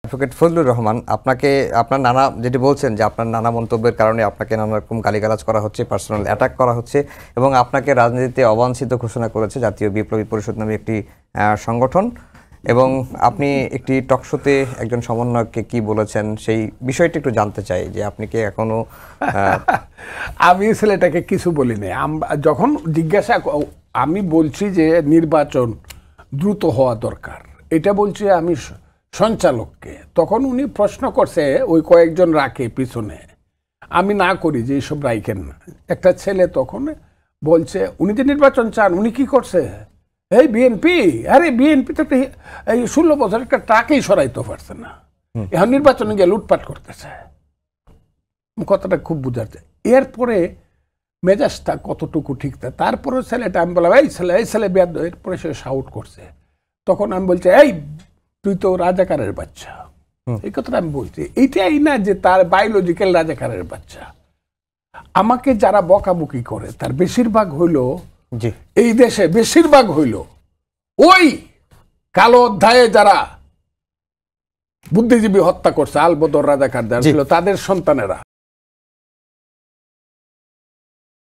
Advocate Fazlur Rahman, আপনাকে আপনার নানা যেটি বলছেন যে আপনার নানা মন্তব্যের কারণে আপনাকে নানা রকম গালিগালাজ করা হচ্ছে, পার্সোনাল অ্যাটাক করা হচ্ছে এবং আপনাকে রাজনীতিতে অবাঞ্ছিত ঘোষণা করেছে জাতীয় বিপ্লবী পরিষদ নামে একটি সংগঠন। এবং আপনি একটি টকশোতে একজন সমন্বয়ককে কি বলেছেন সেই বিষয়টি একটু জানতে চাই যে আপনি কি এখনো আমি ছেলেটাকে কিছু বলিনি। যখন জিজ্ঞাসা আমি বলছি যে নির্বাচন দ্রুত হওয়া দরকার, এটা বলছি আমি সঞ্চালককে। তখন উনি প্রশ্ন করছে ওই কয়েকজন রাখে পিছনে, আমি না করি যে এইসব রাইখেন না। একটা ছেলে তখন বলছে উনি যে নির্বাচন চান, উনি কি করছে? এই বিএনপি, আরে বিএনপি তো এই 16 বছর একটা টাকাই সরাইতে পারছে না, এখন নির্বাচনে গিয়ে লুটপাট করতেছে। কথাটা খুব বোঝাচ্ছে। এরপরে মেজাজটা কতটুকু ঠিক তা, তারপরে ছেলেটা আমি বললাম এই ছেলে বেয়াদ। এরপরে সে শাউট করছে। তখন আমি বলছি এই তুই তো রাজাকারের বাচ্চা, এই কথাটা আমি বলছি। এইটাই না যে তার বায়োলজিক্যাল রাজাকারের বাচ্চা। আমাকে যারা বকাবকি করে তার বেশিরভাগ হইল এই দেশে, বেশিরভাগ হইল ওই কালো অধ্যায়ে যারা বুদ্ধিজীবী হত্যা করছে, আলবদর রাজাকার যারা ছিল তাদের সন্তানেরা।